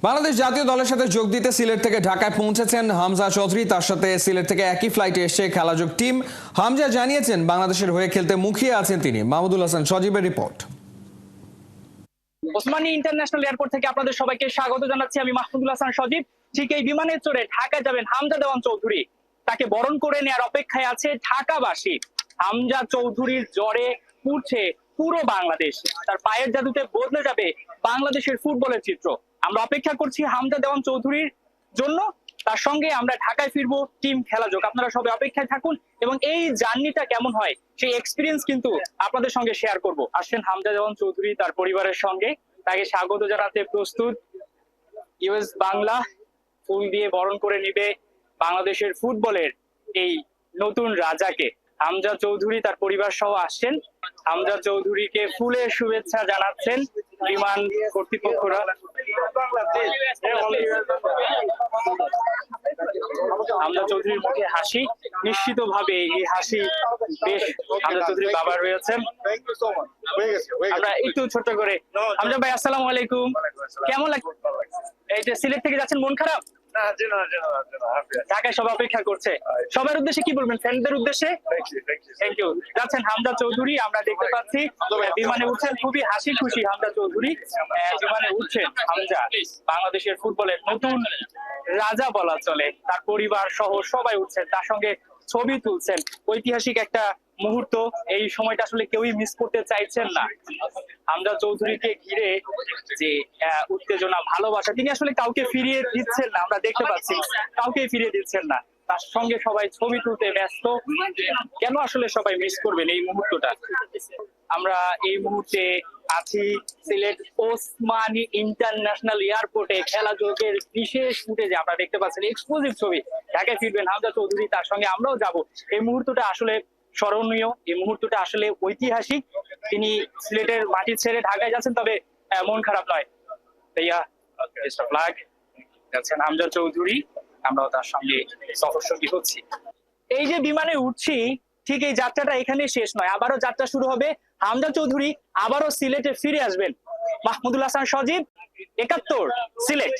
বাংলাদেশ জাতীয় দলের সাথে যোগ দিতে সিলেট থেকে ঢাকায় পৌঁছেছেন হামজা চৌধুরী। তার সাথে সিলেট থেকে একই ফ্লাইটে এসে খেলাযোগ টিম। হামজা জানিয়েছেন বাংলাদেশের হয়ে খেলতে মুখিয়ে আছেন তিনি। মাহমুদুল হাসান সজীবের রিপোর্ট। ওসমানী ইন্টারন্যাশনাল এয়ারপোর্ট থেকে আপনাদের সবাইকে স্বাগত জানাচ্ছি। আমি মাহমুদুল হাসান সজীব। ঠিক এই বিমানে চড়ে ঢাকায় যাবেন হামজা দেওয়ান চৌধুরী। তাকে বরণ করে নেওয়ার অপেক্ষায় আছে ঢাকাবাসী। হামজা চৌধুরীর জ্বরে পুড়ছে পুরো বাংলাদেশ। তার পায়ের জাদুতে বদলে যাবে বাংলাদেশের ফুটবলের চিত্র। আমরা অপেক্ষা করছি হামজা দেওয়ান চৌধুরীর জন্য। তার সঙ্গে আমরা ঢাকায় ফিরবো টিম খেলাযোগ। আপনারা সবাই অপেক্ষায় থাকুন এবং এই জার্নিটা কেমন হয় সেই এক্সপিরিয়েন্স কিন্তু আপনাদের সঙ্গে শেয়ার করব। আসছেন হামজা দেওয়ান চৌধুরী তার পরিবারের সঙ্গে। তাকে স্বাগত জানাতে প্রস্তুত ইউএস বাংলা। ফুল দিয়ে বরণ করে নিবে বাংলাদেশের ফুটবলের এই নতুন রাজাকে। হামজা চৌধুরী তার পরিবার সহ আসছেন। হামজা চৌধুরীকে ফুলের শুভেচ্ছা জানাচ্ছেন বিমান কর্তৃপক্ষরা। হামজা চৌধুরীর মুখে হাসি, নিশ্চিতভাবে এই হাসি বেশ হামজা চৌধুরীর বাবা রয়েছেন। আমরা একটু ছোট করে, হামজা ভাই আসসালামু আলাইকুম, কেমন লাগে? এই যে সিলেট থেকে যাচ্ছেন, মন খারাপ? ঢাকায় সবাই অপেক্ষা করছে। সবার উদ্দেশ্যে কি বলবেন? ফ্যানদের উদ্দেশ্যে থ্যাংক ইউ। যাচ্ছেন হামজা চৌধুরী, আমরা দেখতে পাচ্ছি বিমানে উঠছেন, খুবই হাসি খুশি হামজা চৌধুরী। বিমানে উঠছেন হামজা, বাংলাদেশের ফুটবলের নতুন রাজা বলা চলে। তার পরিবার সহ সবাই উঠছেন, তার সঙ্গে ছবি তুলছেন। ঐতিহাসিক একটা মুহূর্ত, এই সময়টা আসলে কেউই মিস করতে চাইছেন না। হামজা চৌধুরীকে ঘিরে যে উত্তেজনা, ভালোবাসা, তিনি আসলে কাউকে ফিরিয়ে দিচ্ছেন না। আমরা দেখতে পাচ্ছি কাউকে ফিরিয়ে দিচ্ছেন না। তার সঙ্গে সবাই ছবি তুলতে ব্যস্ত। কেন আসলে সবাই মিস করবেন এই মুহূর্তটা? আমরা এই মুহূর্তে আছি সিলেট ওসমানী ইন্টারন্যাশনাল এয়ারপোর্টে। খেলাযোগের বিশেষ ফুটেজে আপনারা দেখতে পাচ্ছেন এক্সক্লুসিভ ছবি। ঢাকায় ফিরবেন হামজা চৌধুরী, তার সঙ্গে আমরাও যাব। এই মুহূর্তটা আসলে স্মরণীয়, এই মুহূর্তটা আসলে ঐতিহাসিক। তিনি সিলেটের মাটি ছেড়ে ঢাকায় যাচ্ছেন, তবে মন খারাপ নয়। যাচ্ছেন হামজা চৌধুরী, আমরাও তার সঙ্গে সহযোগী হচ্ছি। এই যে বিমানে উঠছি, ঠিক এই যাত্রাটা এখানে শেষ নয়, আবারও যাত্রা শুরু হবে। হামজা চৌধুরী আবারও সিলেটে ফিরে আসবেন। মাহমুদুল হাসান সজীব, ৭১ সিলেট।